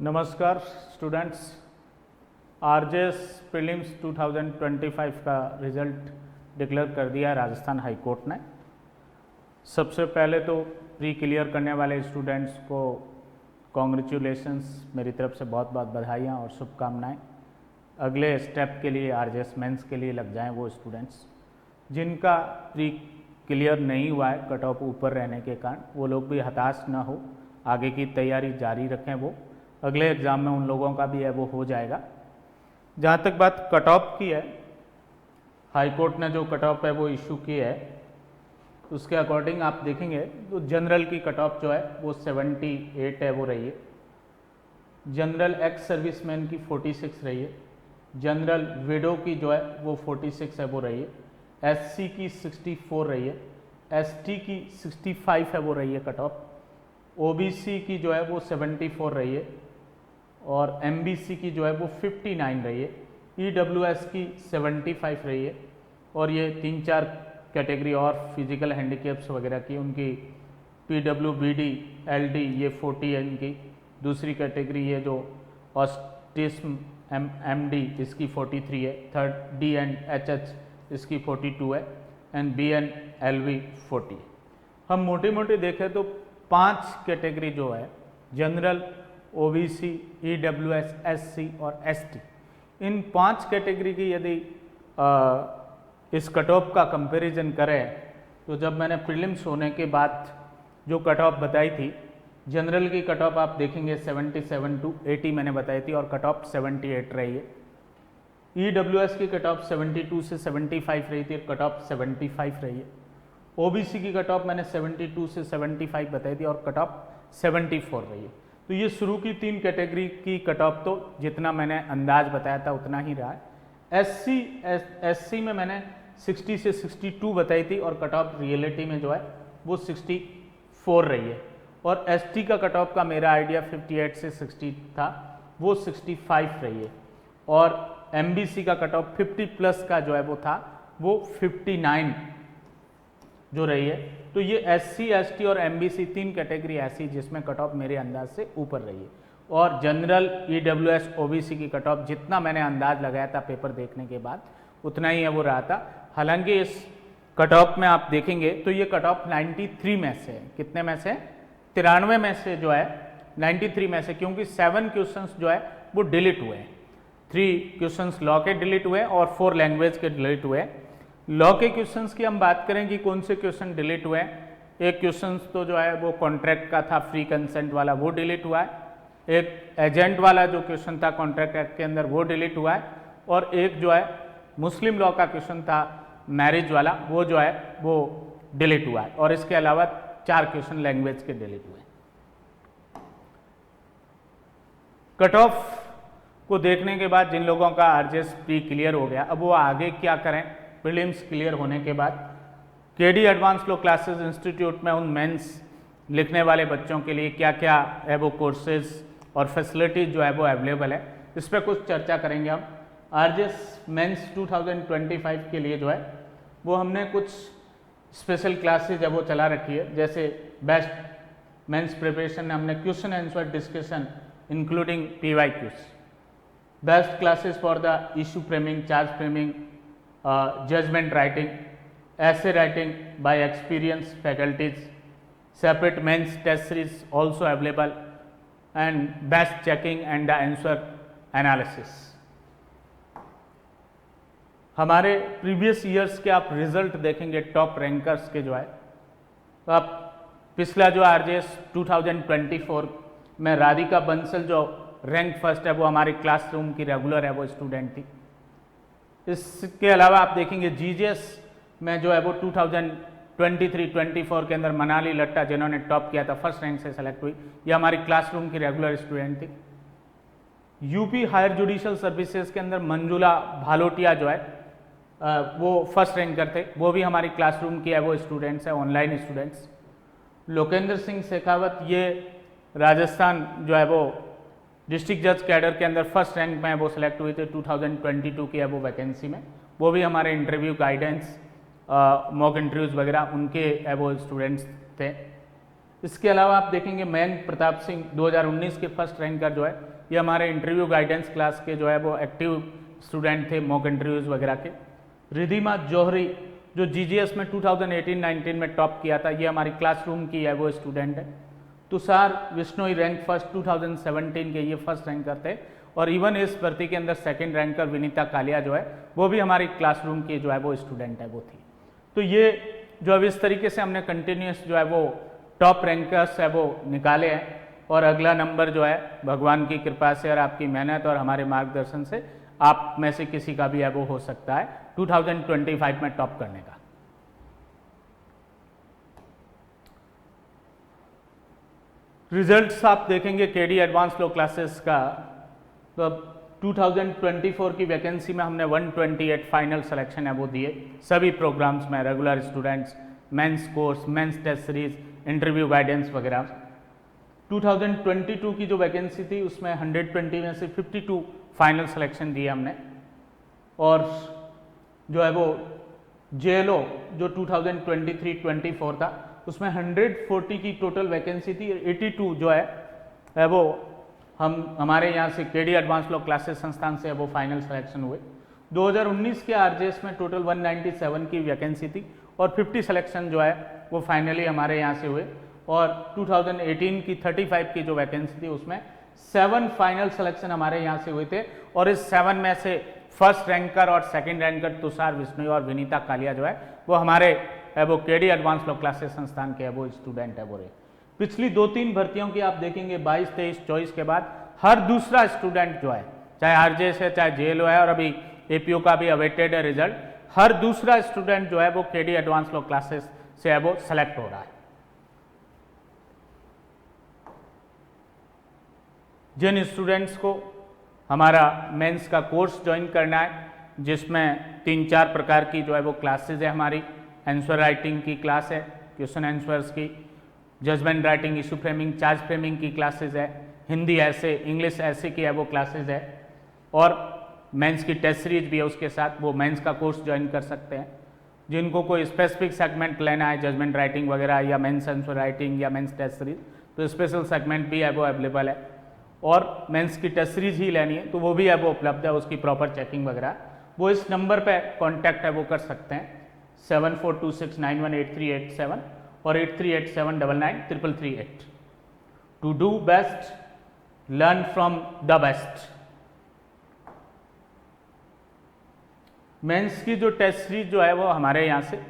नमस्कार students, RJS prelims 2025 का result declare कर दिया राजस्थान हाई कोर्ट ने। सबसे पहले तो प्री क्लियर करने वाले स्टूडेंट्स को कॉन्ग्रेचुलेशंस, मेरी तरफ से बहुत बहुत बधाइयाँ और शुभकामनाएं। अगले स्टेप के लिए आरजेएस मेंस के लिए लग जाएं वो स्टूडेंट्स जिनका प्री क्लियर नहीं हुआ है कट ऑफ ऊपर रहने के कारण, वो लोग भी हताश ना हो, आगे की तैयारी जारी रखें। वो अगले एग्ज़ाम में उन लोगों का भी है वो हो जाएगा। जहाँ तक बात कट ऑफ की है, हाई कोर्ट ने जो कट ऑफ है वो इशू की है, उसके अकॉर्डिंग आप देखेंगे तो जनरल की कट ऑफ जो है वो 78 है वो रही है, जनरल एक्स सर्विसमैन की 46 रही है, जनरल विडो की जो है वो 46 है वो रही है, एससी की 64 रही है, एसटी की 65 है वो रही है कट ऑफ, ओबीसी की जो है वो 74 रही है और एमबीसी की जो है वो 59 रही है, ईडब्ल्यूएस की 75 रही है और ये 3-4 कैटेगरी और फिजिकल हैंडीकैप्स वगैरह की उनकी पीडब्ल्यूबीडी एलडी ये 40 है इनकी। दूसरी कैटेगरी ये जो ऑटिज्म एमडी इसकी 43 है, थर्ड डी एंड एचएच इसकी 42 है एंड बी एंड एलवी 40। हम मोटे मोटे देखें तो 5 कैटेगरी जो है जनरल, ओबीसी, ईडब्ल्यूएस, एससी और एसटी, इन 5 कैटेगरी की यदि इस कट ऑफ का कंपैरिजन करें तो जब मैंने प्रीलिम्स होने के बाद जो कट ऑफ बताई थी, जनरल की कट ऑफ आप देखेंगे 77 to 80 मैंने बताई थी और कट ऑफ 78 रही है। ईडब्ल्यूएस की कट ऑफ 72 से 75 रही थी, कट ऑफ 75 रही है। ओबीसी की कट ऑफ मैंने 72 से 75 बताई थी और कट ऑफ 74 रही है। तो ये शुरू की 3 कैटेगरी की कट ऑफ तो जितना मैंने अंदाज बताया था उतना ही रहा है। एससी में मैंने 60 से 62 बताई थी और कट ऑफ रियलिटी में जो है वो 64 रही है और एसटी का कट ऑफ का मेरा आइडिया 58 से 60 था, वो 65 रही है और एमबीसी का कट ऑफ 50 प्लस का जो है वो था वो 59 जो रही है। तो ये एससी, एसटी और एमबीसी 3 कैटेगरी ऐसी जिसमें कट ऑफ मेरे अंदाज से ऊपर रही है और जनरल, ईडब्ल्यूएस, ओबीसी की कट ऑफ जितना मैंने अंदाज लगाया था पेपर देखने के बाद उतना ही है वो रहा था। हालांकि इस कट ऑफ में आप देखेंगे तो ये कट ऑफ 93 में से है, कितने में से, 93 में से जो है 93 में से, क्योंकि 7 क्वेश्चंस जो है वो डिलीट हुए हैं। 3 क्वेश्चंस लॉ के डिलीट हुए और 4 लैंग्वेज के डिलीट हुए। लॉ के क्वेश्चंस की हम बात करें कि कौन से क्वेश्चन डिलीट हुए हैं। एक क्वेश्चन तो जो है वो कॉन्ट्रैक्ट का था, फ्री कंसेंट वाला, वो डिलीट हुआ है। एक एजेंट वाला जो क्वेश्चन था कॉन्ट्रैक्ट एक्ट के अंदर वो डिलीट हुआ है और एक जो है मुस्लिम लॉ का क्वेश्चन था मैरिज वाला, वो जो है वो डिलीट हुआ है और इसके अलावा 4 क्वेश्चन लैंग्वेज के डिलीट हुए। कट ऑफ को देखने के बाद जिन लोगों का आरजेएस प्री क्लियर हो गया, अब वो आगे क्या करें प्रीलिम्स क्लियर होने के बाद। केडी एडवांस लो क्लासेस इंस्टीट्यूट में उन मेंस लिखने वाले बच्चों के लिए क्या क्या है वो कोर्सेज और फैसिलिटीज जो है वो अवेलेबल है, इस पर कुछ चर्चा करेंगे हम। आरजेएस मेंस 2025 के लिए जो है वो हमने कुछ स्पेशल क्लासेज है वो चला रखी है, जैसे बेस्ट मेंस प्रिपरेशन में हमने question answer discussion including PYQs, best classes for the issue framing, charge framing, judgment writing, essay writing by experienced faculties, separate mains test series also available and best checking and the answer analysis। हमारे previous years के आप result देखेंगे top rankers के जो है, तो आप पिछला जो आरजेएस 2024 में राधिका बंसल जो रैंक फर्स्ट है वो हमारी क्लासरूम की रेगुलर है वो स्टूडेंट थी। इसके अलावा आप देखेंगे जीजीएस में जो है वो 2023-24 के अंदर मनाली लट्टा जिन्होंने टॉप किया था, फर्स्ट रैंक से सेलेक्ट हुई, ये हमारी क्लासरूम की रेगुलर स्टूडेंट थी। यूपी हायर जुडिशियल सर्विसेज के अंदर मंजुला भालोटिया जो है वो फर्स्ट रैंकर थे, वो भी हमारी क्लासरूम की है वो स्टूडेंट्स है, ऑनलाइन स्टूडेंट्स। लोकेंद्र सिंह शेखावत ये राजस्थान जो है वो डिस्ट्रिक्ट जज कैडर के अंदर फर्स्ट रैंक में वो सिलेक्ट हुई थे 2022 की है वो वैकेंसी में, वो भी हमारे इंटरव्यू गाइडेंस, मॉक इंटरव्यूज़ वगैरह उनके है वो स्टूडेंट्स थे। इसके अलावा आप देखेंगे मयंक प्रताप सिंह 2019 के फर्स्ट रैंकर जो है, ये हमारे इंटरव्यू गाइडेंस क्लास के जो है वो एक्टिव स्टूडेंट थे, मॉक इंटरव्यूज़ वगैरह के। रिधिमा जौहरी जो जीजीएस में 2018-19 में टॉप किया था, ये हमारी क्लासरूम की है वो स्टूडेंट है। तुषार विश्नोई रैंक फर्स्ट 2017 के, ये फर्स्ट रैंकर थे। और इवन इस भर्ती के अंदर सेकंड रैंकर विनीता कालिया जो है वो भी हमारी क्लासरूम की जो है वो स्टूडेंट है वो थी। तो ये जो अब इस तरीके से हमने कंटिन्यूस जो है वो टॉप रैंकर्स है वो निकाले हैं, और अगला नंबर जो है भगवान की कृपा से और आपकी मेहनत और हमारे मार्गदर्शन से आप में से किसी का भी है वो हो सकता है 2025 में टॉप करने का। रिजल्ट्स आप देखेंगे केडी एडवांस लो क्लासेस का, तो अब 2024 की वैकेंसी में हमने 128 फाइनल सिलेक्शन है वो दिए सभी प्रोग्राम्स में, regular students, mains course, mains test series, interview guidance वगैरह। 2022 की जो वैकेंसी थी उसमें 120 में से 52 फाइनल सिलेक्शन दिए हमने, और जो है वो जेएलओ जो 2023-24 था उसमें 140 की टोटल वैकेंसी थी, 82 जो है वो हमारे यहाँ से केडी एडवांस लो क्लासेस संस्थान से वो फाइनल सिलेक्शन हुए। 2019 के आरजेएस में टोटल 197 की वैकेंसी थी और 50 सिलेक्शन जो है वो फाइनली हमारे यहाँ से हुए, और 2018 की 35 की जो वैकेंसी थी उसमें 7 फाइनल सिलेक्शन हमारे यहाँ से हुए थे, और इस 7 में से फर्स्ट रैंकर और सेकंड रैंकर तुषार विश्नोई और विनीता कालिया जो है वो हमारे वो केडी एडवांस लो क्लासेस संस्थान के वो स्टूडेंट है वो रहे। पिछली 2-3 भर्तियों की आप देखेंगे 22, 23, 24 के बाद हर दूसरा स्टूडेंट जो है, चाहे आरजेएस है चाहे जेएलओ है, और अभी एपीओ का भी अवेटेड है रिजल्ट, हर दूसरा स्टूडेंट जो है वो केडी एडवांस लो क्लासेस से है वो सेलेक्ट हो रहा है। जिन स्टूडेंट्स को हमारा मेंस का कोर्स ज्वाइन करना है, जिसमें 3-4 प्रकार की जो है वो क्लासेज है हमारी, आंसर राइटिंग की क्लास है, क्वेश्चन आंसर्स की, judgement writing, issue framing, charge framing की क्लासेज है, हिंदी ऐसे, इंग्लिश ऐसे की है वो क्लासेज है, और मेंस की टेस्ट सीरीज भी है उसके साथ, वो मेंस का कोर्स ज्वाइन कर सकते हैं। जिनको कोई स्पेसिफिक सेगमेंट लेना है, जजमेंट राइटिंग वगैरह या मेंस आंसर राइटिंग या मेंस टेस्ट सीरीज, तो स्पेशल सेगमेंट भी है वो अवेलेबल है, और मेंस की टेस्ट सीरीज ही लेनी है तो वो भी है वो उपलब्ध है, उसकी प्रॉपर चेकिंग वगैरह वो इस नंबर पे कांटेक्ट है वो कर सकते हैं 7426918387 और 8387993338 to do best, learn from the best. Mains की जो टेस्ट सीरीज जो है वो हमारे यहाँ से,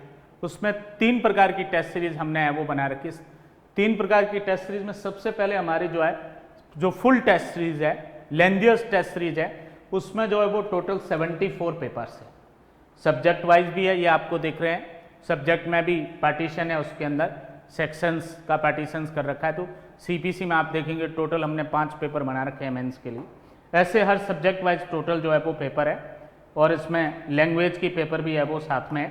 उसमें 3 प्रकार की टेस्ट सीरीज हमने है वो बना रखी। 3 प्रकार की टेस्ट सीरीज में सबसे पहले हमारी जो है जो फुल टेस्ट सीरीज है, लेंथियस्ट टेस्ट सीरीज है, उसमें जो है वो टोटल 74 पेपर्स है। सब्जेक्ट वाइज भी है, ये आपको दिख रहे हैं, सब्जेक्ट में भी पार्टीशन है, उसके अंदर सेक्शंस का पार्टीशंस कर रखा है। तो सीपीसी में आप देखेंगे टोटल हमने 5 पेपर बना रखे हैं मेंस के लिए। ऐसे हर सब्जेक्ट वाइज टोटल जो है वो पेपर है, और इसमें लैंग्वेज की पेपर भी है वो साथ में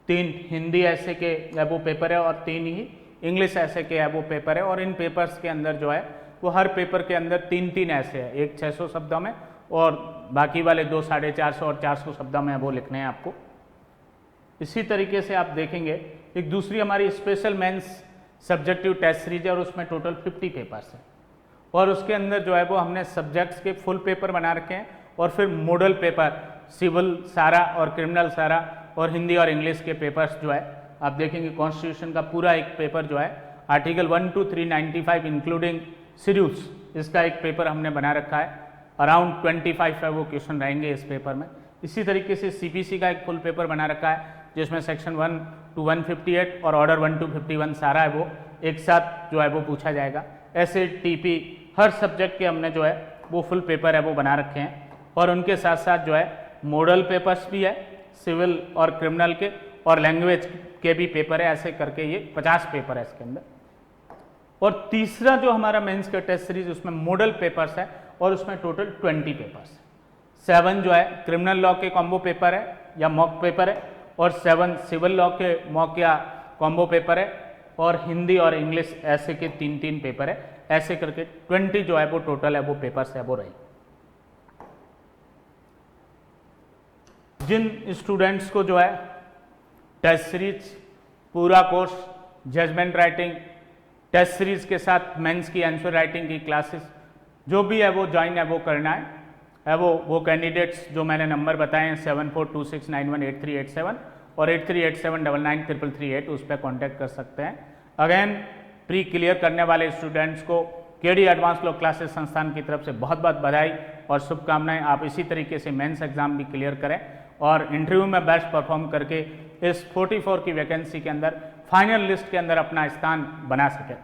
3 हिंदी ऐसे के है वो पेपर है और 3 ही इंग्लिश ऐसे के है वो पेपर है। और इन पेपर्स के अंदर जो है वो हर पेपर के अंदर 3-3 ऐसे है, एक 600 शब्दों में और बाकी वाले 2 450 और 400 शब्दों में वो लिखने हैं आपको। इसी तरीके से आप देखेंगे एक दूसरी हमारी special mains subjective test series है और उसमें टोटल 50 पेपर्स हैं, और उसके अंदर जो है वो हमने सब्जेक्ट्स के फुल पेपर बना रखे हैं और फिर मॉडल पेपर, सिविल सारा और क्रिमिनल सारा और हिंदी और इंग्लिश के पेपर्स जो है आप देखेंगे कॉन्स्टिट्यूशन का पूरा एक पेपर जो है आर्टिकल 1 to 395 इंक्लूडिंग शेड्यूल्स, इसका एक पेपर हमने बना रखा है। अराउंड 25 है वो क्वेश्चन रहेंगे इस पेपर में। इसी तरीके से सीपीसी का एक फुल पेपर बना रखा है जिसमें सेक्शन 1 to 158 और ऑर्डर 1 to 51 सारा है वो एक साथ जो है वो पूछा जाएगा। ऐसे टीपी हर सब्जेक्ट के हमने जो है वो फुल पेपर है वो बना रखे हैं, और उनके साथ साथ जो है मॉडल पेपर्स भी है सिविल और क्रिमिनल के, और लैंग्वेज के भी पेपर है। ऐसे करके ये 50 पेपर है इसके अंदर। और तीसरा जो हमारा मेंस का टेस्ट सीरीज उसमें मॉडल पेपर्स है और उसमें टोटल 20 पेपर्स है। 7 जो है क्रिमिनल लॉ के कॉम्बो पेपर है या मॉक पेपर है, और 7 सिविल लॉ के मॉक या कॉम्बो पेपर है, और हिंदी और इंग्लिश ऐसे के 3-3 पेपर है। ऐसे करके 20 जो है वो टोटल है वो पेपर्स है वो रही। जिन स्टूडेंट्स को जो है टेस्ट सीरीज पूरा course judgement writing test series के साथ मेंस की आंसर राइटिंग की क्लासेस जो भी है वो ज्वाइन है वो करना है वो कैंडिडेट्स जो मैंने नंबर बताए हैं 7426918387 और 8387993338 उस पर कॉन्टैक्ट कर सकते हैं। अगेन प्री क्लियर करने वाले स्टूडेंट्स को केडी एडवांस लॉ क्लासेस संस्थान की तरफ से बहुत बहुत बधाई और शुभकामनाएं। आप इसी तरीके से मेंस एग्जाम भी क्लियर करें और इंटरव्यू में बेस्ट परफॉर्म करके इस 44 की वैकेंसी के अंदर फाइनल लिस्ट के अंदर अपना स्थान बना सकें।